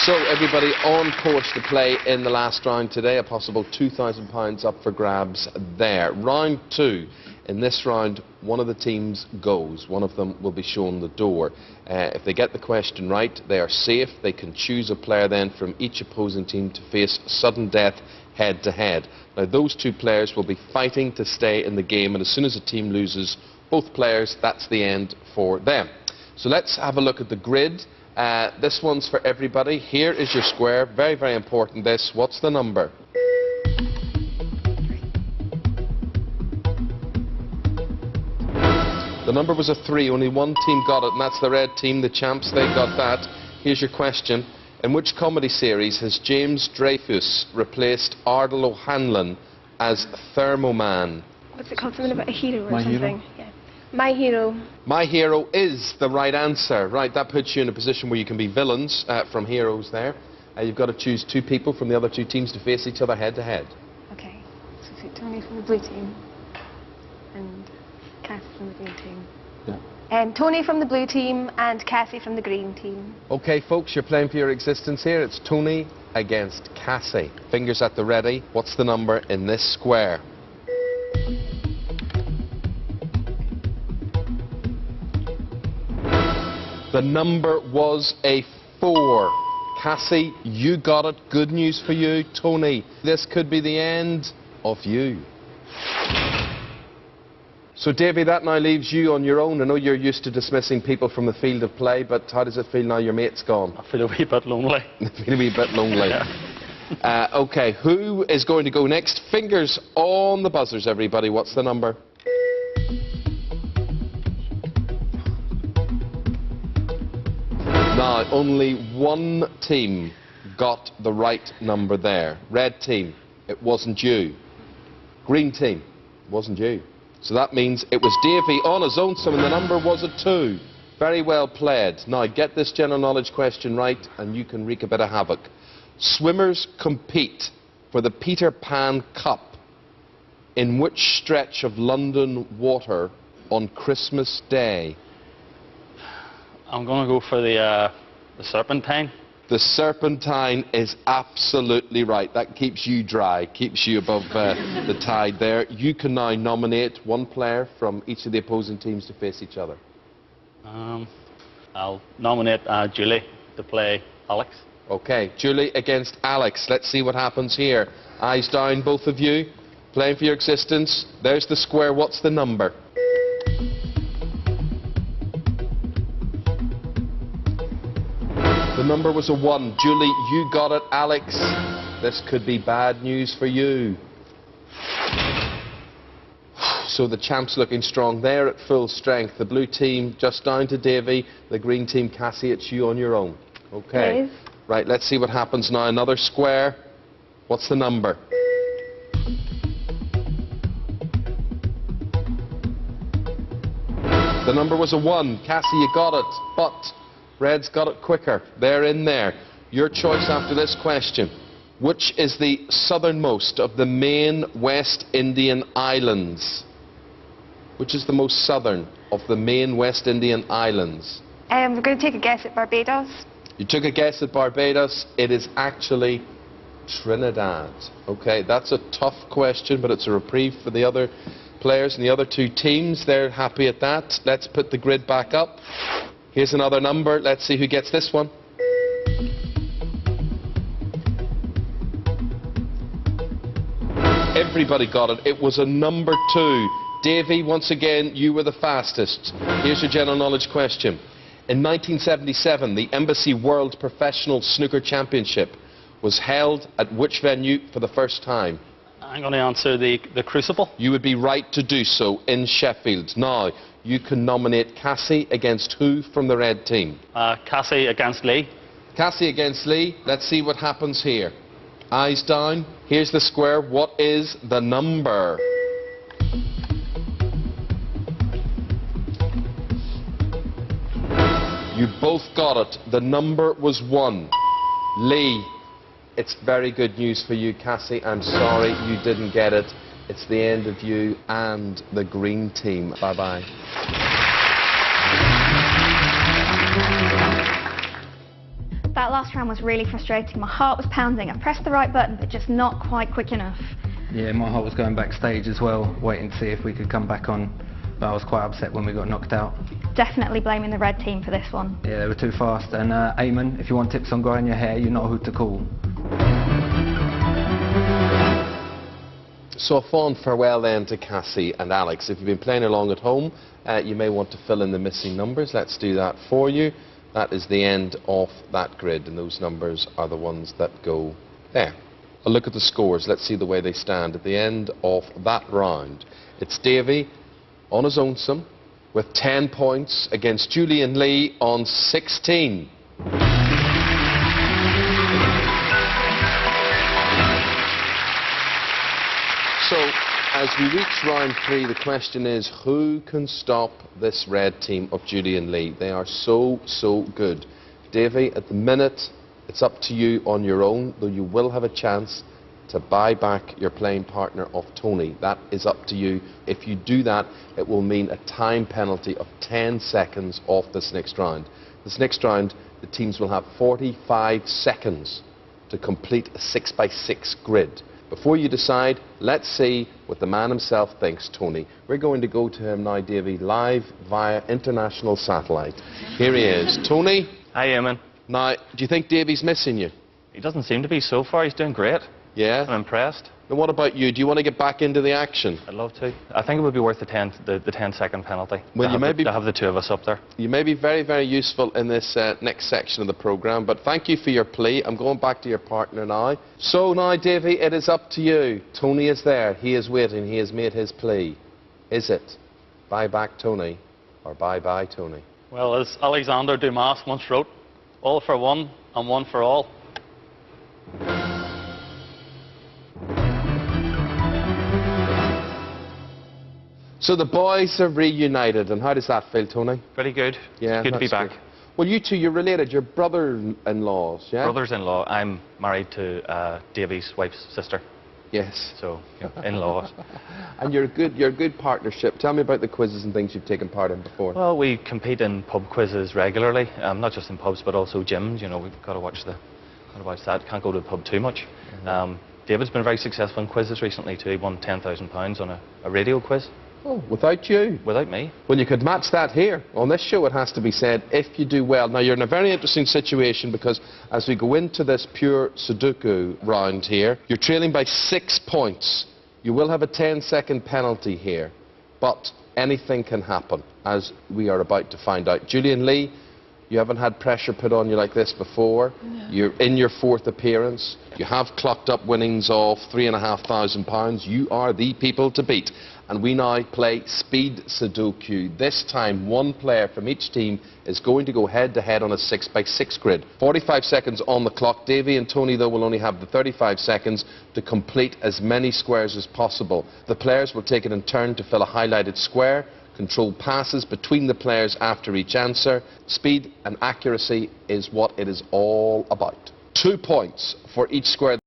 So, everybody on course to play in the last round today. A possible £2,000 up for grabs there. Round 2. In this round, one of the teams goes. One of them will be shown the door. If they get the question right, they are safe. They can choose a player then from each opposing team to face sudden death head-to-head. Now, those two players will be fighting to stay in the game, and as soon as a team loses both players, that's the end for them. So let's have a look at the grid. This one's for everybody. Here is your square. Very, very important this. What's the number? The number was a 3. Only one team got it, and that's the red team, the champs. They got that. Here's your question. In which comedy series has James Dreyfus replaced Ardal O'Hanlon as Thermoman? What's it called? Something about a hero or My something? Hero? Yeah. My Hero. My Hero is the right answer. Right, that puts you in a position where you can be villains from heroes there. You've got to choose 2 people from the other 2 teams to face each other head-to-head. Okay. So Tony from the blue team and Cassie from the green team. Yeah. Tony from the blue team and Cassie from the green team. Okay, folks, you're playing for your existence here. It's Tony against Cassie. Fingers at the ready. What's the number in this square? The number was a 4. Cassie, you got it. Good news for you. Tony, this could be the end of you. So, Davy, that now leaves you on your own. I know you're used to dismissing people from the field of play, but how does it feel now your mate's gone? I feel a wee bit lonely. Feel a wee bit lonely. Yeah. OK, who is going to go next? Fingers on the buzzers, everybody. What's the number? Now, only one team got the right number there. Red team, it wasn't you. Green team, it wasn't you. So that means it was Davy on his own, and the number was a 2. Very well played. Now, get this general knowledge question right, and you can wreak a bit of havoc. Swimmers compete for the Peter Pan Cup in which stretch of London water on Christmas Day? I'm going to go for the Serpentine. The Serpentine is absolutely right. That keeps you dry, keeps you above the tide there. You can now nominate one player from each of the opposing teams to face each other. I'll nominate Julie to play Alex. OK, Julie against Alex. Let's see what happens here. Eyes down, both of you. Playing for your existence. There's the square. What's the number? The number was a 1. Julie, you got it. Alex, this could be bad news for you. So the champ's looking strong there at full strength. The blue team just down to Davy. The green team, Cassie, it's you on your own. OK. Yes. Right, let's see what happens now. Another square. What's the number? The number was a 1. Cassie, you got it. But Red's got it quicker. They're in there. Your choice after this question. Which is the southernmost of the main West Indian islands? Which is the most southern of the main West Indian islands? We're going to take a guess at Barbados. You took a guess at Barbados. It is actually Trinidad. OK, that's a tough question, but it's a reprieve for the other players and the other 2 teams. They're happy at that. Let's put the grid back up. Here's another number. Let's see who gets this one. Everybody got it. It was a number 2. Davy, once again, you were the fastest. Here's your general knowledge question. In 1977, the Embassy World Professional Snooker Championship was held at which venue for the first time? I'm going to answer the Crucible. You would be right to do so in Sheffield. Now, you can nominate Cassie against who from the red team? Cassie against Lee. Cassie against Lee. Let's see what happens here. Eyes down. Here's the square. What is the number? You both got it. The number was 1. Lee, it's very good news for you, Cassie. I'm sorry you didn't get it. It's the end of you and the green team. Bye-bye. that last round was really frustrating. My heart was pounding. I pressed the right button, but just not quite quick enough. Yeah, my heart was going backstage as well, waiting to see if we could come back on. But I was quite upset when we got knocked out. Definitely blaming the red team for this one. Yeah, they were too fast. And Eamonn, if you want tips on growing your hair, you know who to call. So a fond farewell then to Cassie and Alex. If you've been playing along at home, you may want to fill in the missing numbers. Let's do that for you. That is the end of that grid, and those numbers are the ones that go there. A look at the scores. Let's see the way they stand at the end of that round. It's Davy on his own with 10 points against Julian Lee on 16. So, as we reach round 3, the question is, who can stop this red team of Julian Lee? They are so good. Davy, at the minute, it's up to you on your own, though you will have a chance to buy back your playing partner of Tony. That is up to you. If you do that, it will mean a time penalty of 10 seconds off this next round. This next round, the teams will have 45 seconds to complete a 6x6 grid. Before you decide, let's see what the man himself thinks, Tony. We're going to go to him now, Davy, live via international satellite. Here he is. Tony? Hi, Eamonn. Now, do you think Davy's missing you? He doesn't seem to be so far. He's doing great. Yeah? I'm impressed. And what about you? Do you want to get back into the action? I'd love to. I think it would be worth the 10-second penalty. Well, to have the two of us up there. You may be very useful in this next section of the programme, but thank you for your plea. I'm going back to your partner now. So now, Davy, it is up to you. Tony is there. He is waiting. He has made his plea. Is it bye back Tony or bye-bye Tony? Well, as Alexander Dumas once wrote, all for one and one for all. So the boys are reunited, and how does that feel, Tony? Pretty good. Yeah, It's good to be back. Good. Well, you two, you're related. You're brother-in-laws, yeah? Brothers-in-law. I'm married to Davy's wife's sister, Yes. so in-laws. And you're a good partnership. Tell me about the quizzes and things you've taken part in before. Well, we compete in pub quizzes regularly, not just in pubs but also gyms. You know, we've got to watch that. Can't go to the pub too much. David's been very successful in quizzes recently too. He won £10,000 on a radio quiz. Oh, without you? Without me. Well, you could match that here. On this show, it has to be said, if you do well. Now, you're in a very interesting situation because as we go into this pure Sudoku round here, you're trailing by 6 points. You will have a 10-second penalty here, but anything can happen, as we are about to find out. Julian Lee, you haven't had pressure put on you like this before. No. You're in your 4th appearance. You have clocked up winnings of £3,500. You are the people to beat. And we now play Speed Sudo-Q. This time, one player from each team is going to go head-to-head on a 6x6 grid. 45 seconds on the clock. Davy and Tony, though, will only have the 35 seconds to complete as many squares as possible. The players will take it in turn to fill a highlighted square. Control passes between the players after each answer. Speed and accuracy is what it is all about. 2 points for each square.